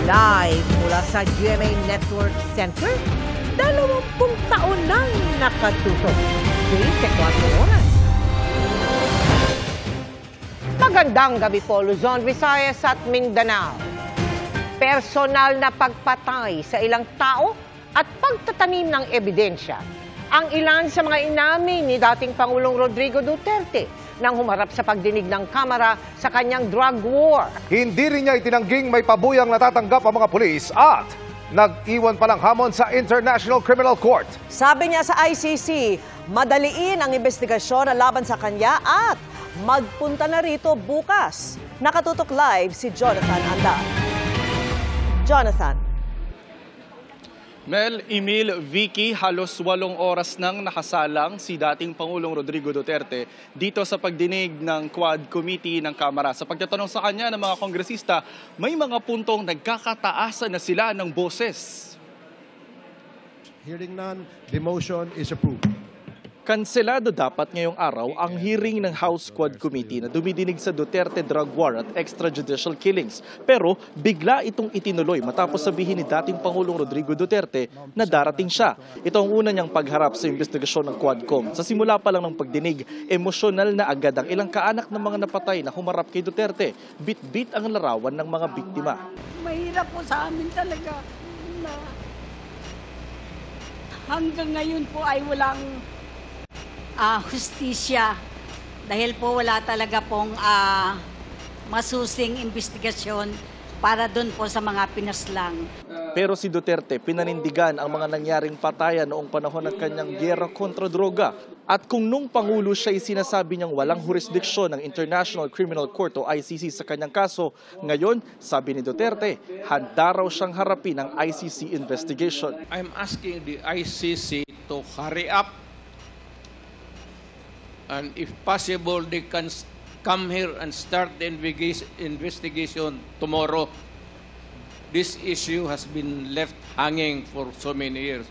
Live mula sa GMA Network Center, 20 taon nang nakatutok. 24 oras. Magandang gabi po, Luzon, Visayas at Mindanao. Personal na pagpatay sa ilang tao at pagtatanim ng ebidensya ang ilan sa mga inamin ni dating Pangulong Rodrigo Duterte nang humarap sa pagdinig ng Kamara sa kanyang drug war. Hindi rin niya itinangging may pabuyang natatanggap ang mga pulis at nag-iwan pa ng hamon sa International Criminal Court. Sabi niya sa ICC, madaliin ang investigasyon na laban sa kanya at magpunta na rito bukas. Nakatutok live si Jonathan Anda. Jonathan. Mel, Emil, Vicky, halos 8 oras nang nakasalang si dating Pangulong Rodrigo Duterte dito sa pagdinig ng Quad Committee ng Kamara. Sa pagtatanong sa kanya ng mga kongresista, may mga puntong nagkakataasan na sila ng boses. Hearing none, the motion is approved. Kanselado dapat ngayong araw ang hearing ng House Quad Committee na dumidinig sa Duterte drug war at extrajudicial killings. Pero bigla itong itinuloy matapos sabihin ni dating Pangulong Rodrigo Duterte na darating siya. Ito ang una niyang pagharap sa investigasyon ng Quadcom. Sa simula pa lang ng pagdinig, emosyonal na agad ang ilang kaanak ng mga napatay na humarap kay Duterte. Bit-bit ang larawan ng mga biktima. Mahirap po sa amin talaga na hanggang ngayon po ay walang hustisya dahil po wala talaga pong masusing investigasyon para doon po sa mga pinaslang. Pero si Duterte pinanindigan ang mga nangyaring patayan noong panahon ng kanyang giyera kontra droga. At kung nung Pangulo siya ay sinasabi niyang walang jurisdiksyon ng International Criminal Court o ICC sa kanyang kaso, ngayon, sabi ni Duterte, handa raw siyang harapin ang ICC investigation. I'm asking the ICC to hurry up. And if possible, they can come here and start the investigation tomorrow. This issue has been left hanging for so many years.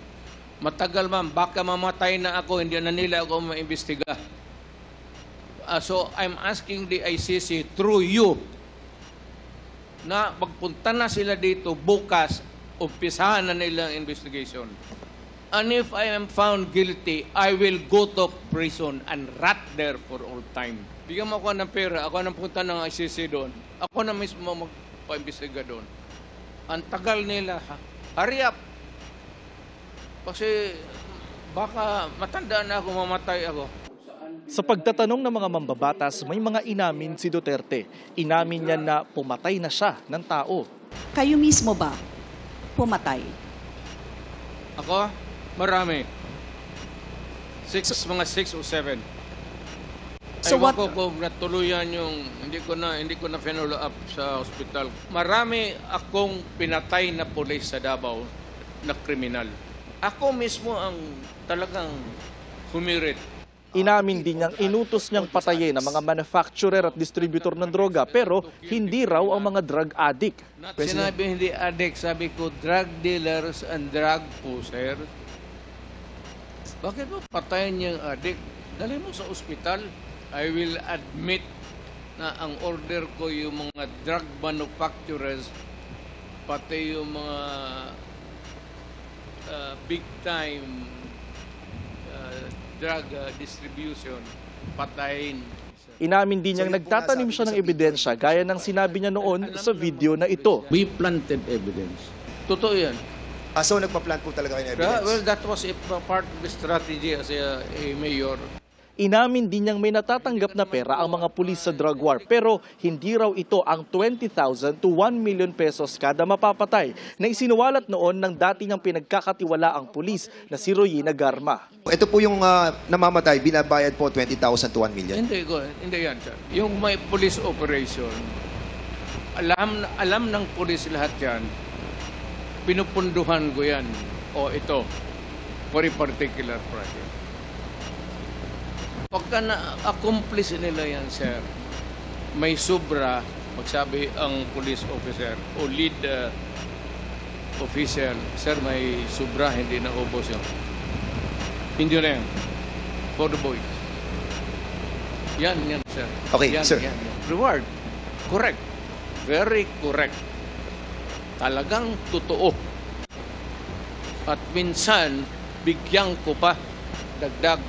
Matagal ma'am, baka mamatay na ako, hindi na nila ako maimbestiga. So I'm asking the ICC through you na pagpunta na sila dito bukas, umpisahan na nila ang investigation. And if I am found guilty, I will go to prison and rot there for all time. Bigyan mo ako ng pera, ako nang punta ng ICC doon. Ako na mismo magpa-imbestiga doon. Ang tagal nila, hurry up. Kasi baka matanda na ako, mamatay ako. Sa pagtatanong ng mga mambabatas, may mga inamin si Duterte. Inamin niya na pumatay na siya ng tao. Kayo mismo ba pumatay? Ako? Marami. Mga 6 o 7. So Ewan what? ko kung natuluyan yung hindi ko na follow up sa hospital. Marami akong pinatay na pulis sa Davao na kriminal. Ako mismo ang talagang humirit. Inamin din niyang inutos niyang patayin ang mga manufacturer at distributor ng droga pero hindi raw ang mga drug addict. Sinabi hindi addict, sabi ko drug dealers and drug pusher. Bakit mo patayin niyang addict? Dali mo sa ospital. I will admit na ang order ko yung mga drug manufacturers, pati yung mga big time drug distribution, patayin. Inamin din niyang nagtatanim siya ng ebidensya gaya ng sinabi niya noon sa video na ito. We planted evidence. Totoo yan. So nagpa-plant po talaga kayo ng evidence? Well, that was a part of the strategy as a mayor. Inamin din niyang may natatanggap na pera ang mga pulis sa drug war pero hindi raw ito ang 20,000 to 1 million pesos kada mapapatay na isinuwalat noon ng dati niyang pinagkakatiwalaang pulis na si Royina Garma. Ito po yung namamatay, binabayad po 20,000 to 1 million? Hindi yan, sir. Yung may police operation, alam ng pulis lahat yan, pinupunduhan ko yan, o ito, for a particular project. Pagka na-accomplish nila yan, sir, may sobra, magsabi ang police officer o lead official, sir, may sobra, hindi na ubos yun. Hindi na yan. For the boys. Yan, sir. Okay, yan, sir. Yan. Reward. Correct. Very correct. talagang totoo. At minsan, bigyan ko pa dagdag.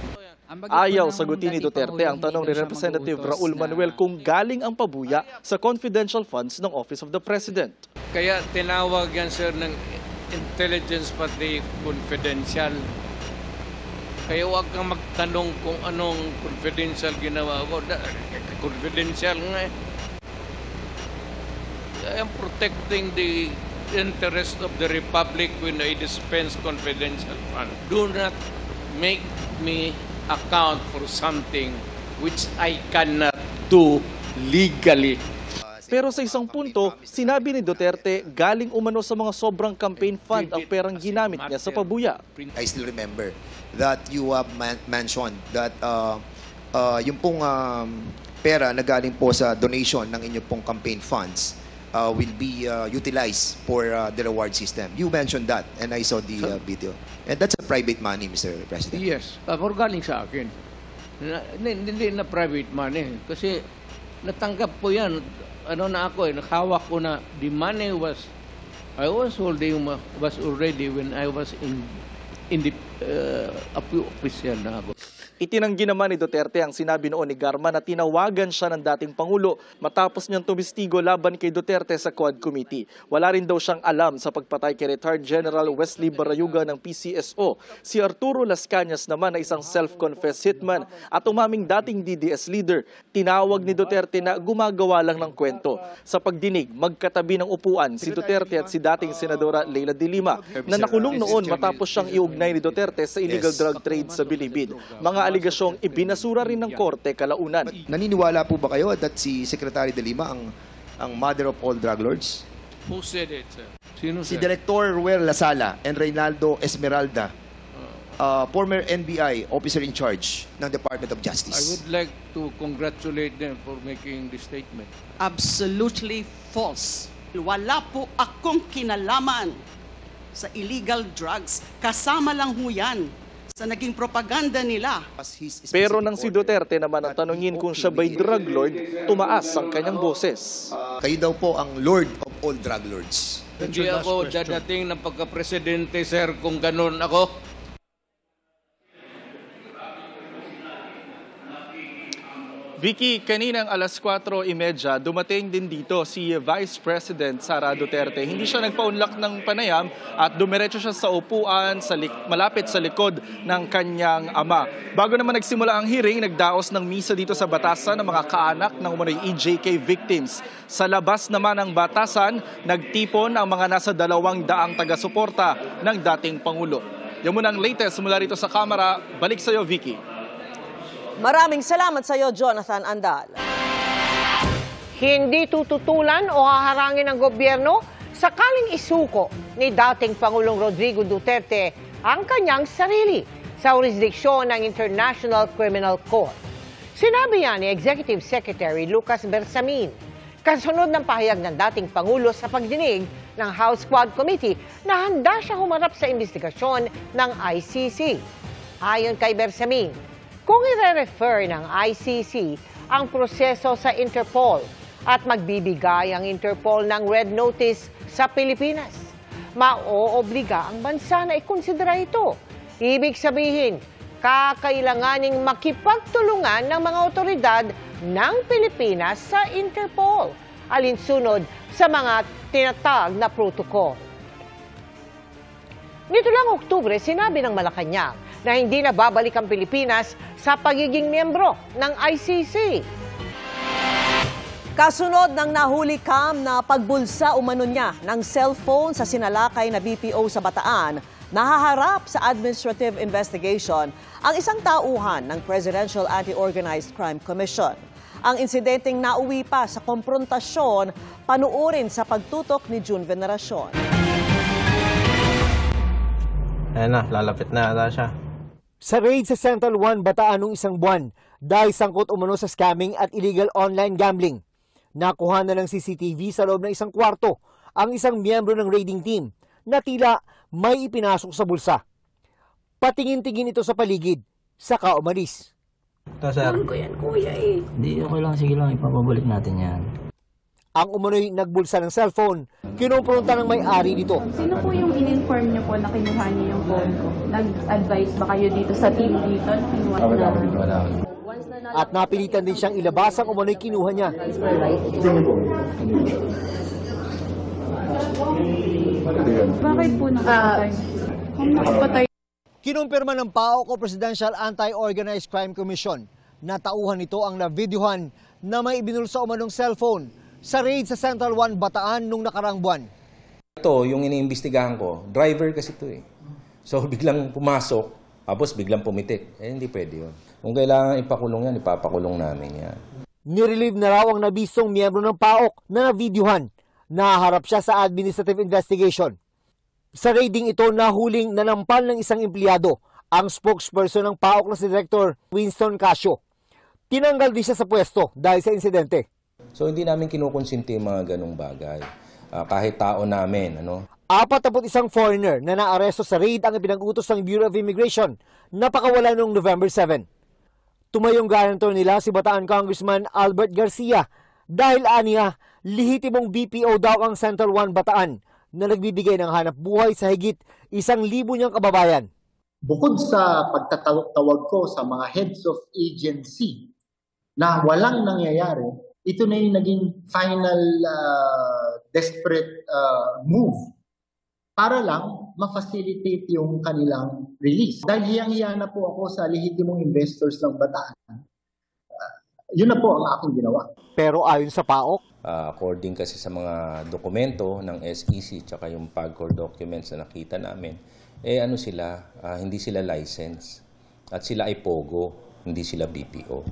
Ayaw sagutin ni Duterte ang tanong ni Representative Raul Manuel kung galing ang pabuya sa confidential funds ng Office of the President. Kaya tinawag yan, sir, ng intelligence pati confidential. Kaya huwag kang magtanong kung anong confidential ginawa ko. Confidential nga eh. I am protecting the interest of the Republic when I dispense confidential fund. Do not make me account for something which I cannot do legally. Pero sa isang punto, sinabi ni Duterte galing umano sa mga sobrang campaign fund ang perang ginamit niya sa pabuya. I still remember that you have mentioned that yung pong pera na galing po sa donation ng inyong pong campaign funds will be utilized for the reward system. You mentioned that and I saw the video. And that's a private money, Mr. President. Yes, for galing sa akin. Hindi na private money. Kasi natanggap ko yan. Ano na ako nakahawak ko na the money I was already when I was in the official na ako. Itinanggi naman ni Duterte ang sinabi noon ni Garma na tinawagan siya ng dating Pangulo matapos niyang tumistigo laban kay Duterte sa Quad Committee. Wala rin daw siyang alam sa pagpatay kay retired General Wesley Barayuga ng PCSO. Si Arturo Las Cañas naman ay isang self-confessed hitman at umaming dating DDS leader. Tinawag ni Duterte na gumagawa lang ng kwento. Sa pagdinig, magkatabi ng upuan si Duterte at si dating Senadora Leila de Lima na nakulong noon matapos siyang iugnay ni Duterte sa illegal drug trade sa Bilibid. Mga aligasyong ibinasura rin ng korte kalaunan. Naniniwala po ba kayo that si Secretary de Lima ang mother of all drug lords? Who said it, sir? Sino, Si sir? Director Ruel Lasala and Reynaldo Esmeralda, former NBI officer in charge ng Department of I Justice. would like to congratulate them for making the statement. Absolutely false. Wala po akong kinalaman sa illegal drugs. Kasama lang ho yan sa naging propaganda nila. Pero nang si Duterte naman ang tanungin kung siya ba'y drug lord, tumaas ang kanyang boses. Kayo daw po ang Lord of all drug lords. Hindi ako dadating ng pagka-presidente, sir, kung ganun ako. Vicky, kaninang alas 4:30, dumating din dito si Vice President Sara Duterte. Hindi siya nagpaunlak ng panayam at dumiretso siya sa upuan malapit sa likod ng kanyang ama. Bago naman nagsimula ang hearing, nagdaos ng misa dito sa batasan ng mga kaanak ng umano'y EJK victims. Sa labas naman ng batasan, nagtipon ang mga nasa 200 taga-suporta ng dating Pangulo. Yan muna ang latest mula rito sa kamera. Balik sa iyo, Vicky. Maraming salamat sa iyo, Jonathan Andal. Hindi tututulan o haharangin ng gobyerno sakaling isuko ni dating Pangulong Rodrigo Duterte ang kanyang sarili sa jurisdiksyon ng International Criminal Court. Sinabi yan ni Executive Secretary Lucas Bersamin, kasunod ng pahayag ng dating Pangulo sa pagdinig ng House Quad Committee na handa siya humarap sa investigasyon ng ICC. Ayon kay Bersamin, kung i-refer ng ICC ang proseso sa Interpol at magbibigay ang Interpol ng red notice sa Pilipinas, maoobliga ang bansa na ikonsidera ito. Ibig sabihin, kakailanganing makipagtulungan ng mga otoridad ng Pilipinas sa Interpol, alinsunod sa mga tinatag na protokol. Nito lang Oktubre, sinabi ng Malacanang na hindi na babalik ang Pilipinas sa pagiging miyembro ng ICC. Kasunod ng nahuli na pagbulsa umano niya ng cellphone sa sinalakay na BPO sa Bataan, nahaharap sa administrative investigation ang isang tauhan ng Presidential Anti-Organized Crime Commission. Ang insidenteng nauwi pa sa komprontasyon, panuorin sa pagtutok ni June Veneracion. Ayan na, lalapit na ata siya. Sa raid sa Central 1, Bataan noong isang buwan, dahil sangkot umano sa scamming at illegal online gambling. Nakuha na ng CCTV sa loob ng isang kwarto ang isang miyembro ng raiding team na tila may ipinasok sa bulsa. Patingin-tingin ito sa paligid, saka umalis. Ito, sir. Ko yan, kuya eh. Hindi, okay lang. Sige lang, ipapabalik natin yan. ang umano'y nagbulsa ng cellphone. Kinumpronta ng may-ari nito. Sino po yung in-inform niyo po na kinuha niyo yung phone ko? Nag-advise ba kayo dito sa team dito na kinuha na? At napilitan din siyang ilabas ang umano'y kinuha niya. Bakit po nakapatay? Kinumpirma ng PAOK o Presidential Anti-Organized Crime Commission na tauhan nito ang navideohan na may ibinulsa umanong cellphone sa raid sa Central 1 Bataan nung nakarang buwan. Ito, yung iniimbestigahan ko, driver kasi ito eh. So biglang pumasok, tapos biglang pumitik. Hindi pwede yun. Kung kailangan ipakulong yan, ipapakulong namin yan. Nirelieve na raw ang nabisong miyembro ng PAOK na navideohan. Naharap siya sa administrative investigation. Sa raiding ito, nahuling nanampal ng isang empleyado, ang spokesperson ng PAOK na si Director Winston Casio. Tinanggal din siya sa pwesto dahil sa insidente. So hindi namin kinukonsinti yung mga ganong bagay. Kahit tao namin. 41 foreigner na naaresto sa raid ang ipinag-utos ng Bureau of Immigration na pakawala noong November 7. Tumayong guarantor nila si Bataan Congressman Albert Garcia dahil aniya, lihitimong BPO daw ang Central 1 Bataan na nagbibigay ng hanap buhay sa higit 1,000 niyang kababayan. Bukod sa pagtatawag ko sa mga heads of agency na walang nangyayari, ito na yung naging final desperate move para lang ma-facilitate yung kanilang release. Dahil hiyang-hiya na po ako sa lehitimong investors ng Bataan. Yun na po ang aking ginawa. Pero ayon sa PAOK, according kasi sa mga dokumento ng SEC tsaka yung PAGCOR documents na nakita namin, hindi sila license at sila ay POGO, hindi sila BPO.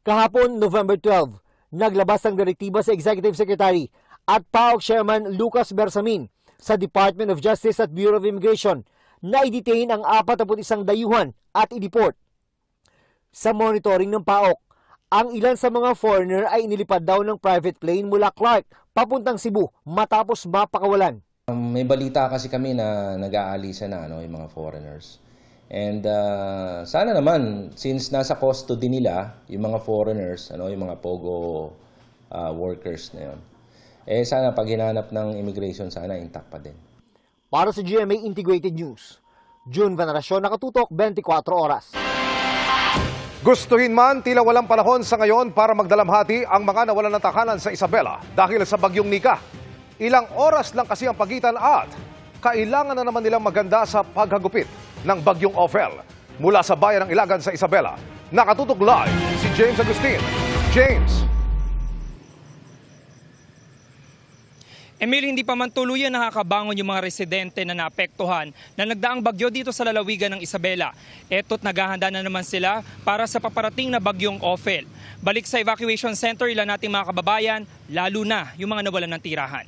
Kahapon, November 12, naglabas ng direktiba sa Executive Secretary at PAOK Chairman Lucas Bersamin sa Department of Justice at Bureau of Immigration na i-detain ang 41 dayuhan at i-deport. Sa monitoring ng PAOK, ang ilan sa mga foreigner ay inilipad daw ng private plane mula Clark papuntang Cebu matapos mapakawalan. May balita kasi kami na nag-aalisa na yung mga foreigners. And sana naman, since nasa custody nila, yung mga foreigners, yung mga POGO workers na yun, sana pag hinanap ng immigration, sana intact pa din. Para sa GMA Integrated News, June Veneracion, nakatutok 24 oras. Gustuhin man, tila walang panahon sa ngayon para magdalamhati ang mga nawalan ng tahanan sa Isabela dahil sa bagyong Nika. Ilang oras lang kasi ang pagitan at kailangan na naman nilang maganda sa paghagupit ng bagyong Ophel. Mula sa bayan ng Ilagan sa Isabela, nakatutok live si James Agustin. James! Emil, hindi pa man tuluyan nakakabangon yung mga residente na naapektuhan na nagdaang bagyo dito sa lalawigan ng Isabela. Eto't naghahanda na naman sila para sa paparating na bagyong Ophel. Balik sa evacuation center ilan nating mga kababayan, lalo na yung mga nawalan ng tirahan.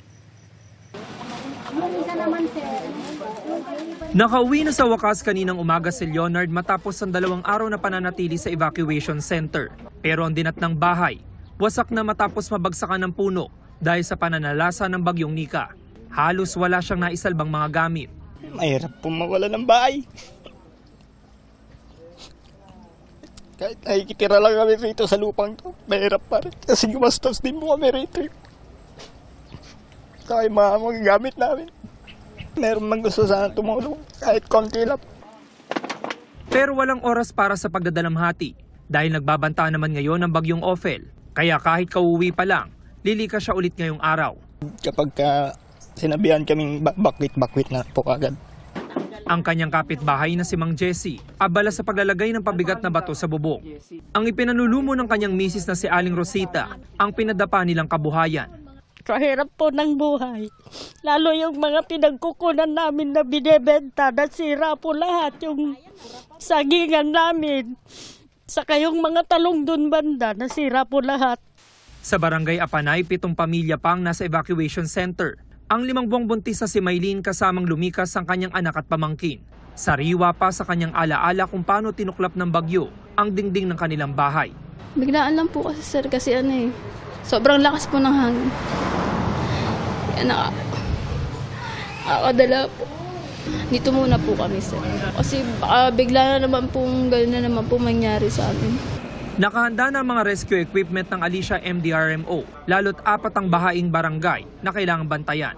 Nakauwi na sa wakas kaninang umaga si Leonard matapos ang 2 araw na pananatili sa evacuation center. Pero ang dinatnang bahay, wasak na matapos mabagsakan ng puno dahil sa pananalasa ng bagyong Nika. Halos wala siyang naisalbang mga gamit. Mahirap po mawala ng bahay. Kahit nakikitira lang kami rito sa lupang to, mahirap pa rin. Kasi gumastos din po kami rito. Kaya mga gamit namin. Meron man gusto sana tumulong, kahit konti lang. Pero walang oras para sa pagdadalamhati dahil nagbabanta naman ngayon ng bagyong Ophel. Kaya kahit kauwi pa lang, lilikas siya ulit ngayong araw. Kapag sinabihan kaming bakwit na po agad. Ang kanyang kapitbahay na si Mang Jessie, abala sa paglalagay ng pabigat na bato sa bubong. Ang ipinanulumo ng kanyang misis na si Aling Rosita, ang pinadapa nilang kabuhayan. Kahirap po ng buhay. Lalo yung mga pinagkukunan namin na binebenta, nasira po lahat yung sagingan namin. Saka yung mga talong dun banda, nasira po lahat. Sa barangay Apanay, 7 pamilya pang nasa evacuation center. Ang 5 buwang buntis na si Maylene kasamang lumikas ang kanyang anak at pamangkin. Sariwa pa sa kanyang alaala kung paano tinuklap ng bagyo ang dingding ng kanilang bahay. Biglaan lang po kasi sir, kasi sobrang lakas po ng hangin. Kaya nakakadala po. Dito muna po kami sir. Kasi bigla na naman pong gano'n na naman po mangyari sa amin. Nakahanda na ang mga rescue equipment ng Alicia MDRMO, lalo't 4 ang bahaing barangay na kailangang bantayan.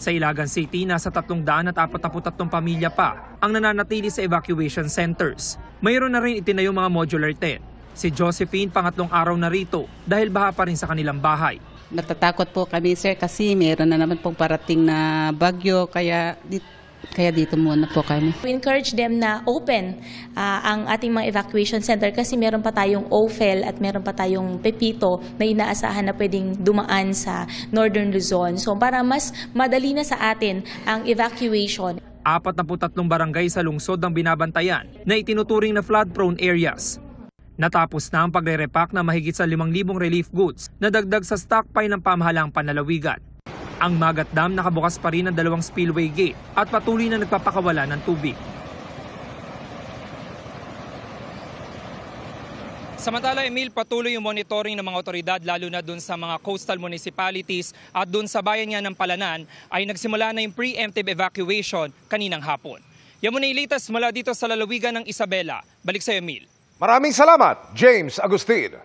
Sa Ilagan City, nasa 343 pamilya pa ang nananatili sa evacuation centers. Mayroon na rin itinayong mga modular tent. Si Josephine, pangatlong araw na rito dahil baha pa rin sa kanilang bahay. Natatakot po kami, sir, kasi mayroon na naman pong parating na bagyo, kaya dito muna po kami. We encourage them na open ang ating mga evacuation center kasi meron pa tayong OFEL at meron pa tayong Pepito na inaasahan na pwedeng dumaan sa Northern Luzon. So para mas madali na sa atin ang evacuation. 43 barangay sa lungsod ang binabantayan na itinuturing na flood-prone areas. Natapos na ang pagre-repack na mahigit sa 5,000 relief goods na dagdag sa stockpile ng pamahalaang panlalawigan. Ang Magat Dam nakabukas pa rin ang 2 spillway gate at patuloy na nagpapakawala ng tubig. Samantala, Emil, patuloy yung monitoring ng mga otoridad lalo na dun sa mga coastal municipalities at dun sa bayan nga ng Palanan ay nagsimula na yung preemptive evacuation kaninang hapon. Yan muna yung latest mula dito sa lalawigan ng Isabela. Balik sa Emil. Maraming salamat, James Agustin.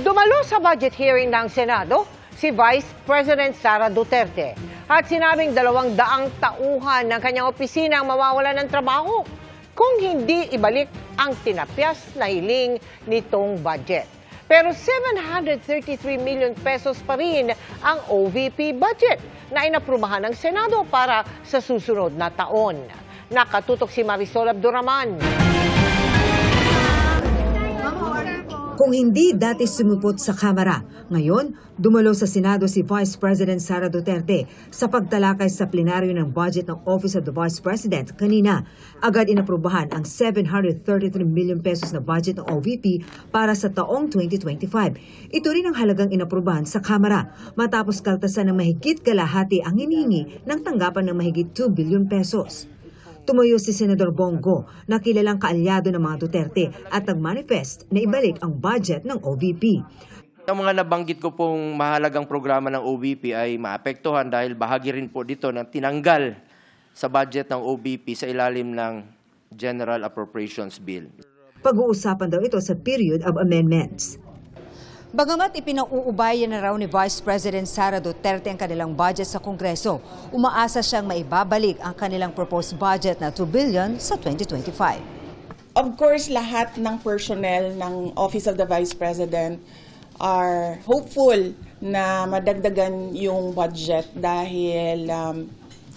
Dumalo sa budget hearing ng Senado si Vice President Sara Duterte at sinabing 200 tauhan ng kanyang opisina ang mawawalan ng trabaho kung hindi ibalik ang tinapyas na hiling nitong budget. Pero 733 million pesos pa rin ang OVP budget na inaprubahan ng Senado para sa susunod na taon. Nakatutok si Marisol Abduraman. Kung hindi dati sumupot sa Kamara, ngayon dumalo sa Senado si Vice President Sara Duterte sa pagtalakay sa plenaryo ng budget ng Office of the Vice President kanina. Agad inaprubahan ang 733 million pesos na budget ng OVP para sa taong 2025. Ito rin ang halagang inaprubahan sa Kamara matapos kaltasan ng mahigit kalahati ang hinihingi ng tanggapan ng mahigit 2 billion pesos. Tumayo si Senador Bongo na kilalang kaalyado ng mga Duterte at nag-manifest na ibalik ang budget ng OVP. Ang mga nabanggit ko pong mahalagang programa ng OVP ay maapektuhan dahil bahagi rin po dito na tinanggal sa budget ng OVP sa ilalim ng General Appropriations Bill. Pag-uusapan daw ito sa period of amendments. Bagamat ipinauubayan na raw ni Vice President Sara Duterte ang kanilang budget sa Kongreso, umaasa siyang maibabalik ang kanilang proposed budget na 2 billion sa 2025. Of course, lahat ng personnel ng Office of the Vice President are hopeful na madagdagan yung budget dahil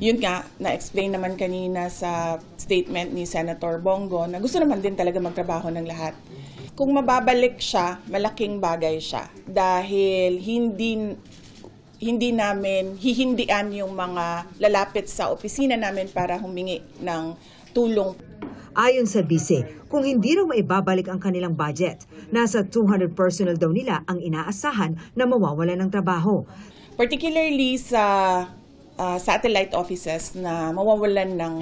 yun nga, na-explain naman kanina sa statement ni Senator Bongo na gusto naman din talaga magtrabaho ng lahat. Kung mababalik siya, malaking bagay siya dahil hindi namin hihindian yung mga lalapit sa opisina namin para humingi ng tulong. Ayon sa BICE, kung hindi raw maibabalik ang kanilang budget, nasa 200 personnel daw nila ang inaasahan na mawawalan ng trabaho. Particularly sa satellite offices na mawawalan ng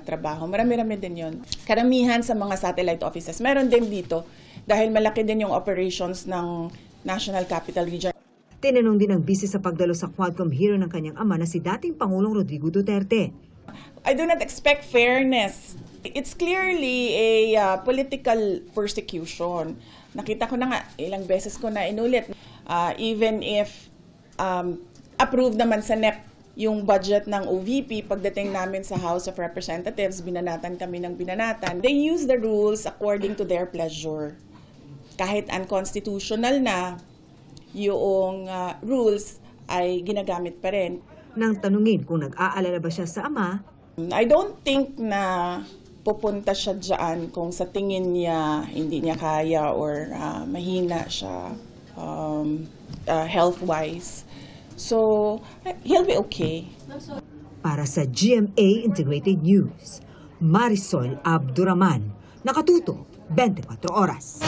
trabaho. Marami-rami din yun. Karamihan sa mga satellite offices. Meron din dito dahil malaki din yung operations ng National Capital Region. Tinanong din ng BICE sa pagdalo sa Quadcom hearing ng kanyang ama na si dating Pangulong Rodrigo Duterte. I do not expect fairness. It's clearly a political persecution. Nakita ko na nga, ilang beses ko na inulit. Even if approved naman sa NEP yung budget ng OVP, pagdating namin sa House of Representatives, binanatan kami ng binanatan. They use the rules according to their pleasure. Kahit unconstitutional na, yung rules ay ginagamit pa rin. Nang tanungin kung nag-aalala ba siya sa ama, I don't think na pupunta siya dyan kung sa tingin niya hindi niya kaya or mahina siya health-wise. So, he'll be okay. Para sa GMA Integrated News, Marisol Abduraman, nakatuto 24 oras.